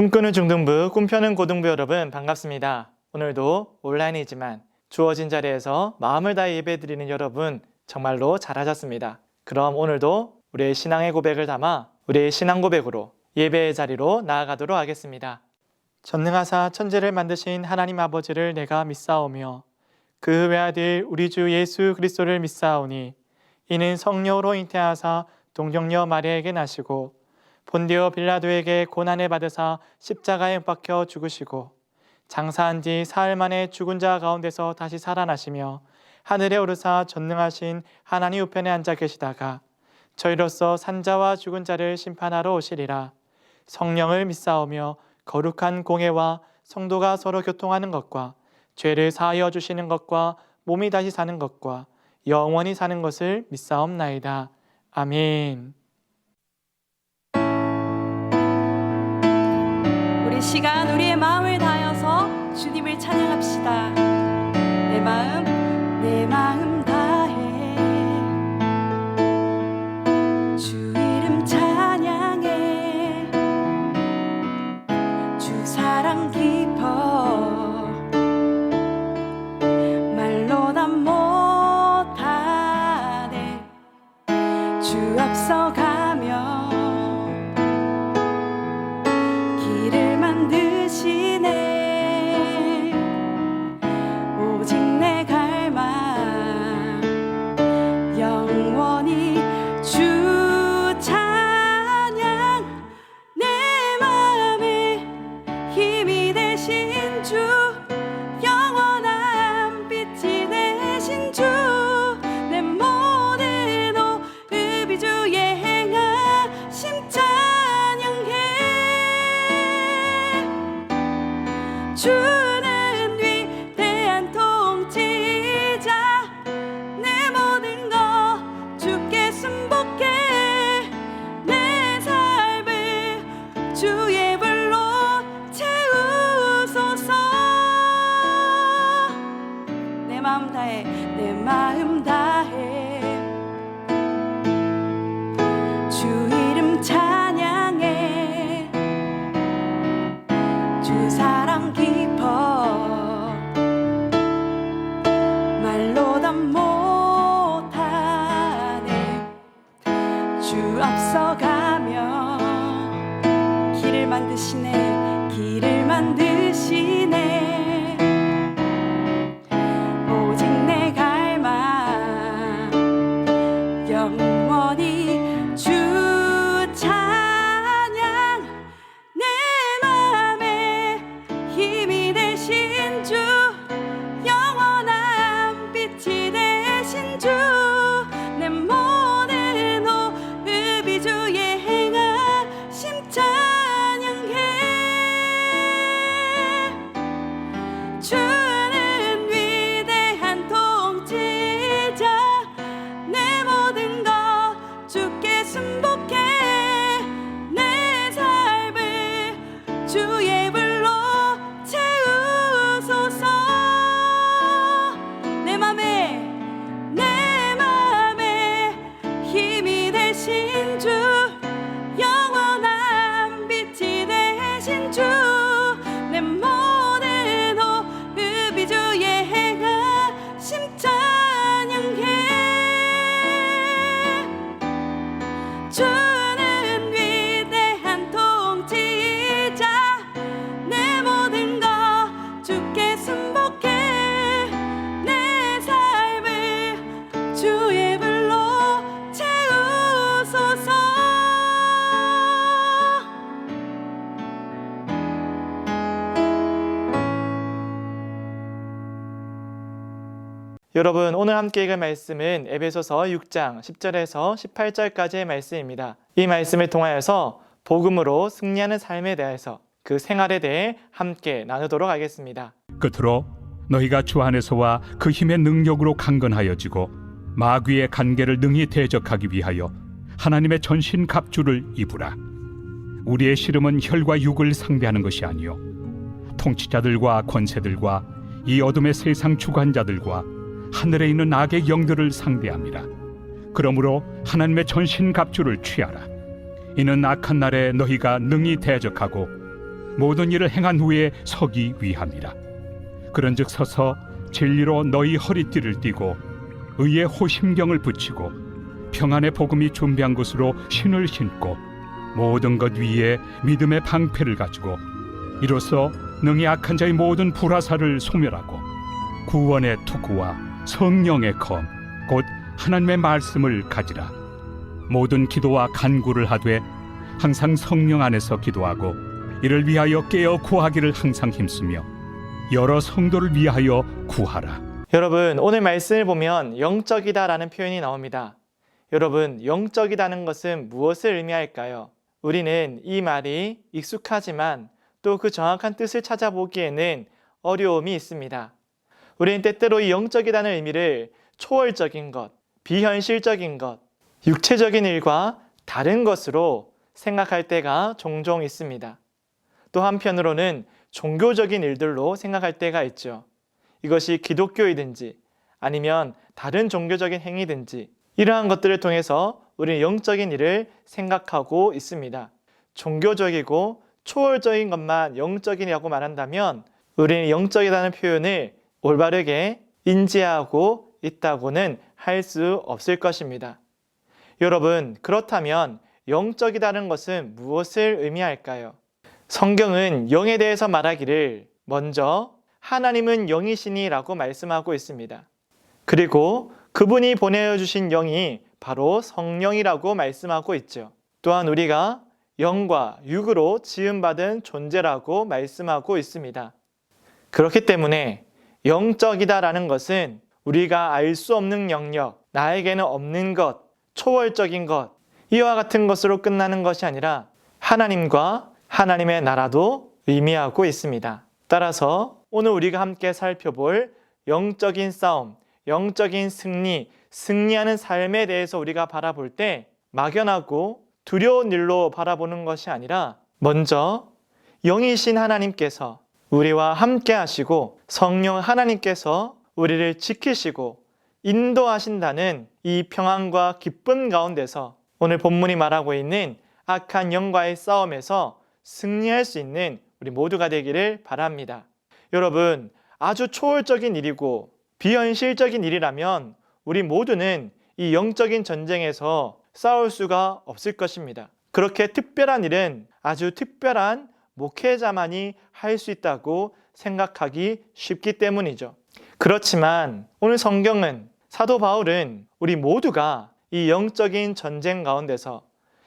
꿈꾸는 중등부, 꿈펴는 고등부 여러분 반갑습니다. 오늘도 온라인이지만 주어진 자리에서 마음을 다해 예배드리는 여러분 정말로 잘하셨습니다. 그럼 오늘도 우리의 신앙의 고백을 담아 우리의 신앙 고백으로 예배의 자리로 나아가도록 하겠습니다. 전능하사 천지를 만드신 하나님 아버지를 내가 믿사오며 그 외아들 우리 주 예수 그리스도를 믿사오니 이는 성령으로 잉태하사 동정녀 마리아에게 나시고 본디오 빌라도에게 고난을 받으사 십자가에 못 박혀 죽으시고 장사한 지 사흘 만에 죽은 자 가운데서 다시 살아나시며 하늘에 오르사 전능하신 하나님 우편에 앉아 계시다가 저희로서 산자와 죽은 자를 심판하러 오시리라. 성령을 믿사오며 거룩한 공회와 성도가 서로 교통하는 것과 죄를 사하여 주시는 것과 몸이 다시 사는 것과 영원히 사는 것을 믿사옵나이다. 아멘. 우리 시간 우리의 마음을 다하여서 주님을 찬양합시다. 내 마음 다해 주 이름 찬양해 주 사랑 깊어 말로 다 못하네 주 앞서가며 길을 만드시네 오직 내 갈망 영원히 주 찬양 내 마음에 힘이 되신 주 영원한 빛이 되신 주 내 모든 호흡이 주의 행하심 찬양해 주는 위대한 통치자 내 모든 것 주께 순복해 내 삶을 주의 불로 채우소서 내 마음 다해 주 이름 찬양해 주 사랑 깊어 말로 다 못하네 주 앞서가며 길을 만드시네 오직 내 갈망 영원히 주 찬양 내 맘에 힘이 되신 주 영원한 빛이 되신 주 내 모든 호흡이 주의 행하심 찬양해 주는 위대한 통치자 내 모든 것 주께 순복해 내 삶을 주의 불로 채우소서 내 맘에 힘이 되신 주 영원한 빛이 되신 주 내 모든 호흡이 주의 행하심 찬양해 주는 위대한 통치자 내 모든 것 주께 순복해 내 삶을 주의 불로 채우소서 여러분 오늘 함께 읽을 말씀은 에베소서 6장 10절에서 18절까지의 말씀입니다. 이 말씀을 통하여서 복음으로 승리하는 삶에 대해서 그 생활에 대해 함께 나누도록 하겠습니다. 끝으로 너희가 주 안에서와 그 힘의 능력으로 강건하여지고 마귀의 간계를 능히 대적하기 위하여 하나님의 전신 갑주를 입으라. 우리의 씨름은 혈과 육을 상대하는 것이 아니요 통치자들과 권세들과 이 어둠의 세상 주관자들과 하늘에 있는 악의 영들을 상대함이라. 그러므로 하나님의 전신 갑주를 취하라. 이는 악한 날에 너희가 능히 대적하고 모든 일을 행한 후에 서기 위함이라. 그런즉 서서 진리로 너희 허리띠를 띠고 의의 호심경을 붙이고 평안의 복음이 준비한 곳으로 신을 신고 모든 것 위에 믿음의 방패를 가지고 이로써 능히 악한 자의 모든 불화살을 소멸하고 구원의 투구와 성령의 검 곧 하나님의 말씀을 가지라. 모든 기도와 간구를 하되 항상 성령 안에서 기도하고 이를 위하여 깨어 구하기를 항상 힘쓰며 여러 성도를 위하여 구하라. 여러분, 오늘 말씀을 보면 영적이다라는 표현이 나옵니다. 여러분, 영적이다는 것은 무엇을 의미할까요? 우리는 이 말이 익숙하지만 또 그 정확한 뜻을 찾아보기에는 어려움이 있습니다. 우리는 때때로 이 영적이라는 의미를 초월적인 것, 비현실적인 것, 육체적인 일과 다른 것으로 생각할 때가 종종 있습니다. 또 한편으로는 종교적인 일들로 생각할 때가 있죠. 이것이 기독교이든지 아니면 다른 종교적인 행위든지 이러한 것들을 통해서 우리는 영적인 일을 생각하고 있습니다. 종교적이고 초월적인 것만 영적이라고 말한다면 우리는 영적이라는 표현을 올바르게 인지하고 있다고는 할 수 없을 것입니다. 여러분, 그렇다면 영적이라는 것은 무엇을 의미할까요? 성경은 영에 대해서 말하기를 먼저 하나님은 영이시니 라고 말씀하고 있습니다. 그리고 그분이 보내주신 영이 바로 성령이라고 말씀하고 있죠. 또한 우리가 영과 육으로 지음받은 존재라고 말씀하고 있습니다. 그렇기 때문에 영적이다라는 것은 우리가 알 수 없는 영역, 나에게는 없는 것, 초월적인 것, 이와 같은 것으로 끝나는 것이 아니라 하나님과 하나님의 나라도 의미하고 있습니다. 따라서 오늘 우리가 함께 살펴볼 영적인 싸움, 영적인 승리, 승리하는 삶에 대해서 우리가 바라볼 때 막연하고 두려운 일로 바라보는 것이 아니라 먼저 영이신 하나님께서 우리와 함께 하시고 성령 하나님께서 우리를 지키시고 인도하신다는 이 평안과 기쁨 가운데서 오늘 본문이 말하고 있는 악한 영과의 싸움에서 승리할 수 있는 우리 모두가 되기를 바랍니다. 여러분, 아주 초월적인 일이고 비현실적인 일이라면 우리 모두는 이 영적인 전쟁에서 싸울 수가 없을 것입니다. 그렇게 특별한 일은 아주 특별한 목회자만이 할 수 있다고 생각하기 쉽기 때문이죠. 그렇지만 오늘 성경은, 사도 바울은 우리 모두가 이 영적인 전쟁 가운데서,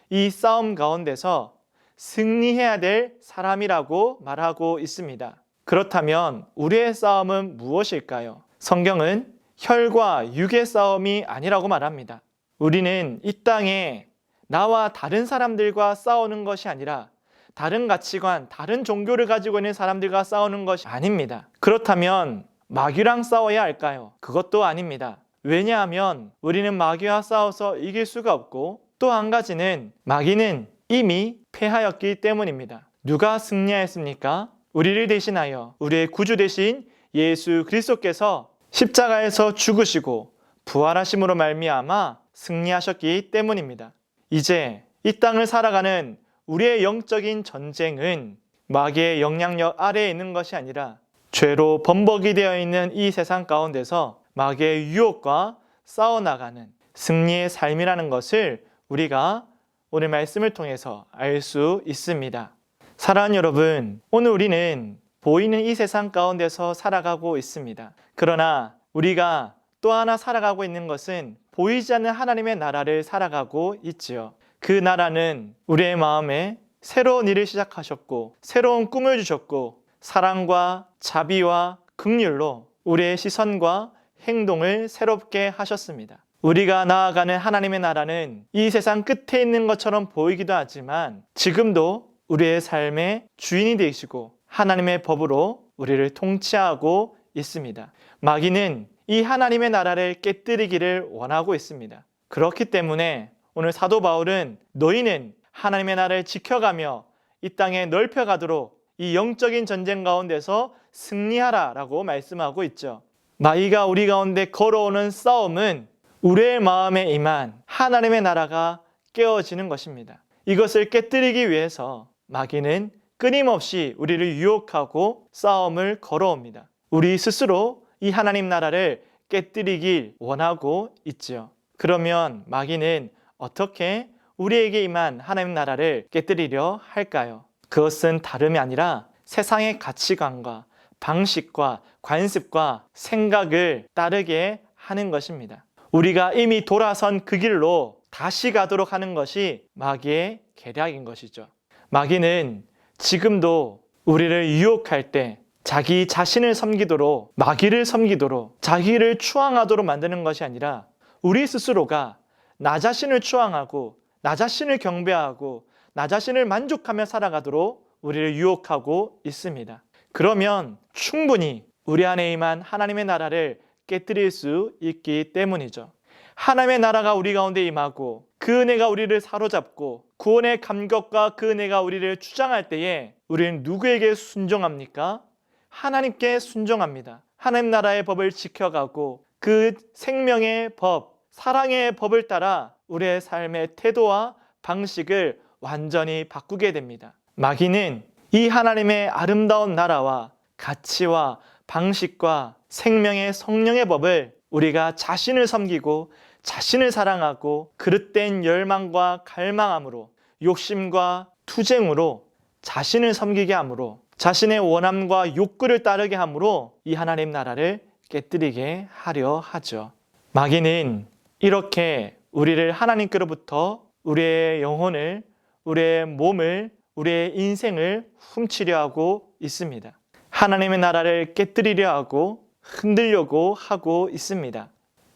이 싸움 가운데서 승리해야 될 사람이라고 말하고 있습니다. 그렇다면 우리의 싸움은 무엇일까요? 성경은 혈과 육의 싸움이 아니라고 말합니다. 우리는 이 땅에 나와 다른 사람들과 싸우는 것이 아니라 다른 가치관, 다른 종교를 가지고 있는 사람들과 싸우는 것이 아닙니다. 그렇다면 마귀랑 싸워야 할까요? 그것도 아닙니다. 왜냐하면 우리는 마귀와 싸워서 이길 수가 없고 또 한 가지는 마귀는 이미 패하였기 때문입니다. 누가 승리하였습니까? 우리를 대신하여 우리의 구주 되신 예수 그리스도께서 십자가에서 죽으시고 부활하심으로 말미암아 승리하셨기 때문입니다. 이제 이 땅을 살아가는 우리의 영적인 전쟁은 마귀의 영향력 아래에 있는 것이 아니라 죄로 범벅이 되어 있는 이 세상 가운데서 마귀의 유혹과 싸워나가는 승리의 삶이라는 것을 우리가 오늘 말씀을 통해서 알 수 있습니다. 사랑하는 여러분, 오늘 우리는 보이는 이 세상 가운데서 살아가고 있습니다. 그러나 우리가 또 하나 살아가고 있는 것은 보이지 않는 하나님의 나라를 살아가고 있지요. 그 나라는 우리의 마음에 새로운 일을 시작하셨고 새로운 꿈을 주셨고 사랑과 자비와 긍휼로 우리의 시선과 행동을 새롭게 하셨습니다. 우리가 나아가는 하나님의 나라는 이 세상 끝에 있는 것처럼 보이기도 하지만 지금도 우리의 삶의 주인이 되시고 하나님의 법으로 우리를 통치하고 있습니다. 마귀는 이 하나님의 나라를 깨뜨리기를 원하고 있습니다. 그렇기 때문에 오늘 사도 바울은 너희는 하나님의 나라를 지켜가며 이 땅에 넓혀가도록 이 영적인 전쟁 가운데서 승리하라 라고 말씀하고 있죠. 마귀가 우리 가운데 걸어오는 싸움은 우리의 마음에 임한 하나님의 나라가 깨어지는 것입니다. 이것을 깨뜨리기 위해서 마귀는 끊임없이 우리를 유혹하고 싸움을 걸어옵니다. 우리 스스로 이 하나님 나라를 깨뜨리길 원하고 있지요. 그러면 마귀는 어떻게 우리에게 임한 하나님 나라를 깨뜨리려 할까요? 그것은 다름이 아니라 세상의 가치관과 방식과 관습과 생각을 따르게 하는 것입니다. 우리가 이미 돌아선 그 길로 다시 가도록 하는 것이 마귀의 계략인 것이죠. 마귀는 지금도 우리를 유혹할 때 자기 자신을 섬기도록, 마귀를 섬기도록, 자기를 추앙하도록 만드는 것이 아니라 우리 스스로가 나 자신을 추앙하고 나 자신을 경배하고 나 자신을 만족하며 살아가도록 우리를 유혹하고 있습니다. 그러면 충분히 우리 안에 임한 하나님의 나라를 깨뜨릴 수 있기 때문이죠. 하나님의 나라가 우리 가운데 임하고 그 은혜가 우리를 사로잡고 구원의 감격과 그 은혜가 우리를 주장할 때에 우리는 누구에게 순종합니까? 하나님께 순종합니다. 하나님 나라의 법을 지켜가고 그 생명의 법, 사랑의 법을 따라 우리의 삶의 태도와 방식을 완전히 바꾸게 됩니다. 마귀는 이 하나님의 아름다운 나라와 가치와 방식과 생명의 성령의 법을 우리가 자신을 섬기고 자신을 사랑하고 그릇된 열망과 갈망함으로 욕심과 투쟁으로 자신을 섬기게 함으로 자신의 원함과 욕구를 따르게 함으로 이 하나님 나라를 깨뜨리게 하려 하죠. 마귀는 이렇게 우리를 하나님께로부터 우리의 영혼을, 우리의 몸을, 우리의 인생을 훔치려 하고 있습니다. 하나님의 나라를 깨뜨리려 하고 흔들려고 하고 있습니다.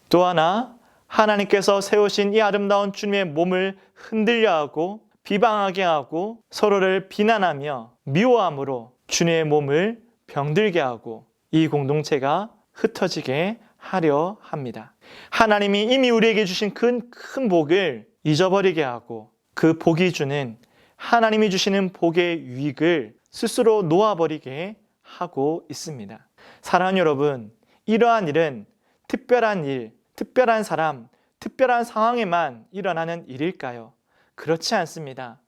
또 하나, 하나님께서 세우신 이 아름다운 주님의 몸을 흔들려 하고 비방하게 하고 서로를 비난하며 미워함으로 주님의 몸을 병들게 하고 이 공동체가 흩어지게 하려 합니다. 하나님이 이미 우리에게 주신 큰 복을 잊어버리게 하고 그 복이 주는 하나님이 주시는 복의 유익을 스스로 놓아버리게 하고 있습니다. 사랑하는 여러분, 이러한 일은 특별한 일, 특별한 사람, 특별한 상황에만 일어나는 일일까요? 그렇지 않습니다.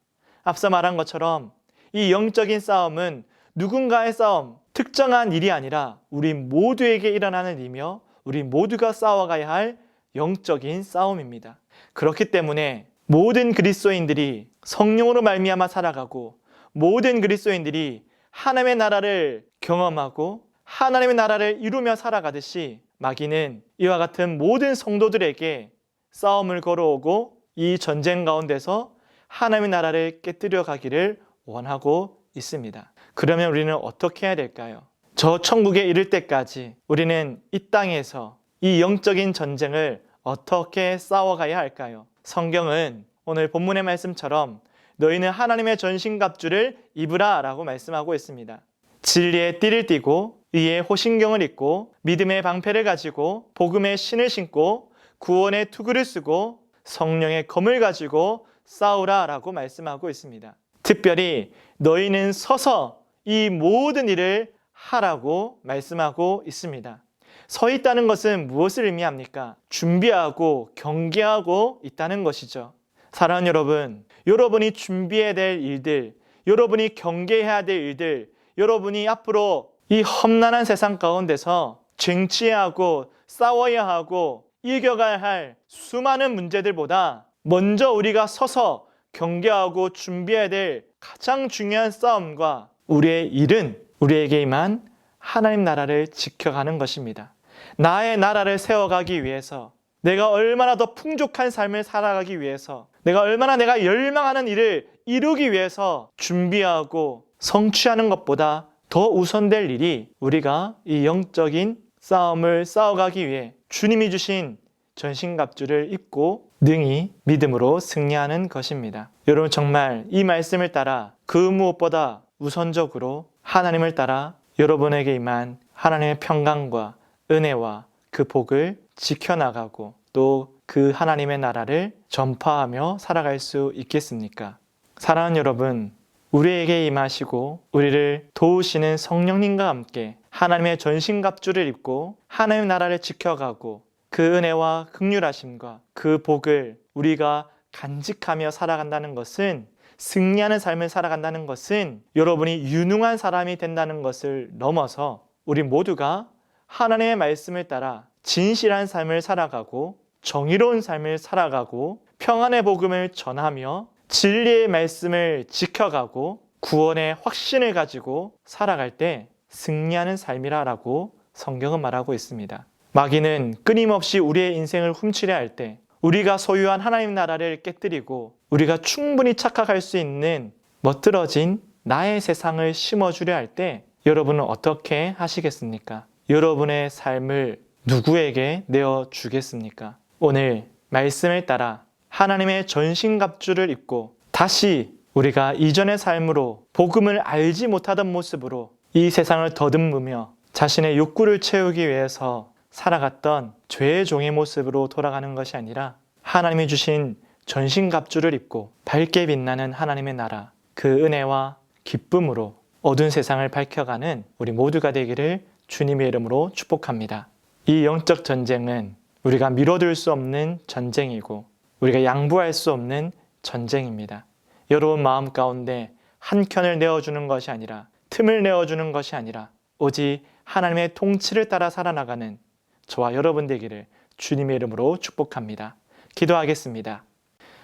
앞서 말한 것처럼 이 영적인 싸움은 누군가의 싸움, 특정한 일이 아니라 우리 모두에게 일어나는 일이며 우리 모두가 싸워가야 할 영적인 싸움입니다. 그렇기 때문에 모든 그리스도인들이 성령으로 말미암아 살아가고 모든 그리스도인들이 하나님의 나라를 경험하고 하나님의 나라를 이루며 살아가듯이 마귀는 이와 같은 모든 성도들에게 싸움을 걸어오고 이 전쟁 가운데서 하나님의 나라를 깨뜨려 가기를 원하고 있습니다. 그러면 우리는 어떻게 해야 될까요? 저 천국에 이를 때까지 우리는 이 땅에서 이 영적인 전쟁을 어떻게 싸워가야 할까요? 성경은 오늘 본문의 말씀처럼 너희는 하나님의 전신갑주를 입으라 라고 말씀하고 있습니다. 진리의 띠를 띠고 의의 호신경을 입고 믿음의 방패를 가지고 복음의 신을 신고 구원의 투구를 쓰고 성령의 검을 가지고 싸우라 라고 말씀하고 있습니다. 특별히 너희는 서서 이 모든 일을 하라고 말씀하고 있습니다. 서 있다는 것은 무엇을 의미합니까? 준비하고 경계하고 있다는 것이죠. 사랑하는 여러분, 여러분이 준비해야 될 일들, 여러분이 경계해야 될 일들, 여러분이 앞으로 이 험난한 세상 가운데서 쟁취해야 하고 싸워야 하고 이겨가야 할 수많은 문제들보다 먼저 우리가 서서 경계하고 준비해야 될 가장 중요한 싸움과 우리의 일은 우리에게 임한 하나님 나라를 지켜가는 것입니다. 나의 나라를 세워가기 위해서 내가 얼마나 더 풍족한 삶을 살아가기 위해서 내가 얼마나 내가 열망하는 일을 이루기 위해서 준비하고 성취하는 것보다 더 우선될 일이 우리가 이 영적인 싸움을 싸워가기 위해 주님이 주신 전신갑주를 입고 능히 믿음으로 승리하는 것입니다. 여러분 정말 이 말씀을 따라 그 무엇보다 우선적으로 하나님을 따라 여러분에게 임한 하나님의 평강과 은혜와 그 복을 지켜나가고 또 그 하나님의 나라를 전파하며 살아갈 수 있겠습니까? 사랑하는 여러분, 우리에게 임하시고 우리를 도우시는 성령님과 함께 하나님의 전신갑주를 입고 하나님의 나라를 지켜가고 그 은혜와 긍휼하심과 그 복을 우리가 간직하며 살아간다는 것은 승리하는 삶을 살아간다는 것은 여러분이 유능한 사람이 된다는 것을 넘어서 우리 모두가 하나님의 말씀을 따라 진실한 삶을 살아가고 정의로운 삶을 살아가고 평안의 복음을 전하며 진리의 말씀을 지켜가고 구원의 확신을 가지고 살아갈 때 승리하는 삶이라고 성경은 말하고 있습니다. 마귀는 끊임없이 우리의 인생을 훔치려 할 때 우리가 소유한 하나님 나라를 깨뜨리고 우리가 충분히 착각할 수 있는 멋들어진 나의 세상을 심어주려 할 때 여러분은 어떻게 하시겠습니까? 여러분의 삶을 누구에게 내어주겠습니까? 오늘 말씀을 따라 하나님의 전신갑주를 입고 다시 우리가 이전의 삶으로 복음을 알지 못하던 모습으로 이 세상을 더듬으며 자신의 욕구를 채우기 위해서 살아갔던 죄의 종의 모습으로 돌아가는 것이 아니라 하나님이 주신 전신갑주를 입고 밝게 빛나는 하나님의 나라, 그 은혜와 기쁨으로 어두운 세상을 밝혀가는 우리 모두가 되기를 주님의 이름으로 축복합니다. 이 영적 전쟁은 우리가 미뤄둘 수 없는 전쟁이고 우리가 양보할 수 없는 전쟁입니다. 여러분 마음 가운데 한 켠을 내어주는 것이 아니라 틈을 내어주는 것이 아니라 오직 하나님의 통치를 따라 살아나가는 저와 여러분 되기를 주님의 이름으로 축복합니다. 기도하겠습니다.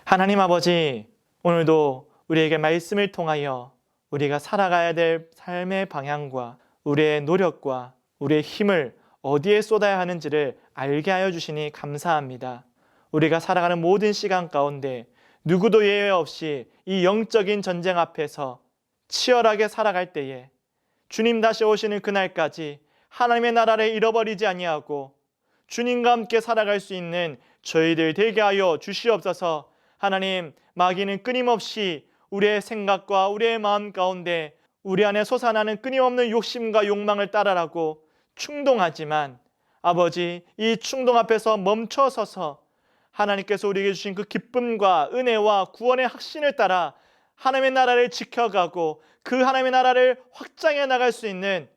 하나님 아버지, 오늘도 우리에게 말씀을 통하여 우리가 살아가야 될 삶의 방향과 우리의 노력과 우리의 힘을 어디에 쏟아야 하는지를 알게 하여 주시니 감사합니다. 우리가 살아가는 모든 시간 가운데 누구도 예외 없이 이 영적인 전쟁 앞에서 치열하게 살아갈 때에 주님 다시 오시는 그날까지 하나님의 나라를 잃어버리지 아니하고 주님과 함께 살아갈 수 있는 저희들 되게 하여 주시옵소서. 하나님, 마귀는 끊임없이 우리의 생각과 우리의 마음 가운데 우리 안에 솟아나는 끊임없는 욕심과 욕망을 따라라고 충동하지만 아버지, 이 충동 앞에서 멈춰서서 하나님께서 우리에게 주신 그 기쁨과 은혜와 구원의 확신을 따라 하나님의 나라를 지켜가고 그 하나님의 나라를 확장해 나갈 수 있는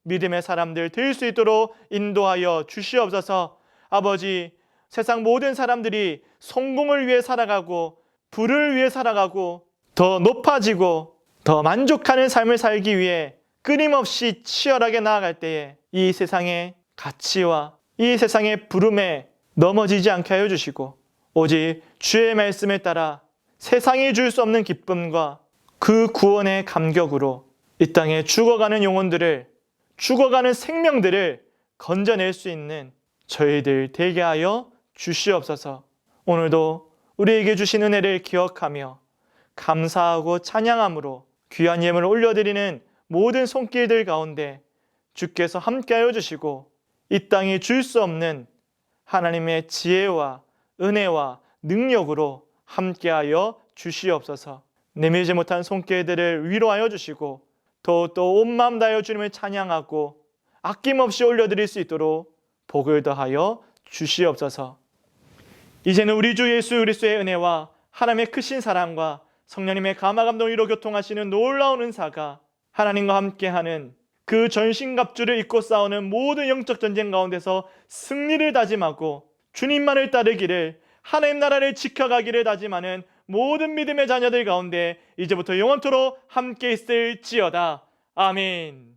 믿음의 사람들 될 수 있도록 인도하여 주시옵소서. 아버지, 세상 모든 사람들이 성공을 위해 살아가고 부를 위해 살아가고 더 높아지고 더 만족하는 삶을 살기 위해 끊임없이 치열하게 나아갈 때에 이 세상의 가치와 이 세상의 부름에 넘어지지 않게 하여 주시고 오직 주의 말씀에 따라 세상이 줄 수 없는 기쁨과 그 구원의 감격으로 이 땅에 죽어가는 영혼들을, 죽어가는 생명들을 건져낼 수 있는 저희들 되게 하여 주시옵소서. 오늘도 우리에게 주신 은혜를 기억하며 감사하고 찬양함으로 귀한 예물을 올려드리는 모든 손길들 가운데 주께서 함께하여 주시고 이 땅이 줄 수 없는 하나님의 지혜와 은혜와 능력으로 함께하여 주시옵소서. 내밀지 못한 손길들을 위로하여 주시고 또 온 마음 다하여 주님을 찬양하고 아낌없이 올려드릴 수 있도록 복을 더하여 주시옵소서. 이제는 우리 주 예수 그리스도의 은혜와 하나님의 크신 사랑과 성령님의 감화 감동으로 교통하시는 놀라운 은사가 하나님과 함께하는 그 전신갑주를 입고 싸우는 모든 영적 전쟁 가운데서 승리를 다짐하고 주님만을 따르기를, 하나님 나라를 지켜가기를 다짐하는 모든 믿음의 자녀들 가운데 이제부터 영원토록 함께 있을지어다. 아멘.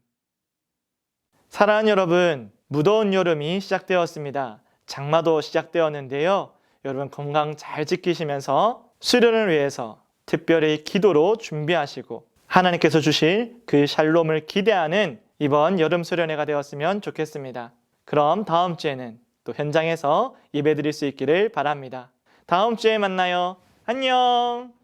사랑하는 여러분, 무더운 여름이 시작되었습니다. 장마도 시작되었는데요. 여러분 건강 잘 지키시면서 수련을 위해서 특별히 기도로 준비하시고 하나님께서 주실 그 샬롬을 기대하는 이번 여름 수련회가 되었으면 좋겠습니다. 그럼 다음 주에는 또 현장에서 예배드릴 수 있기를 바랍니다. 다음 주에 만나요. 안녕.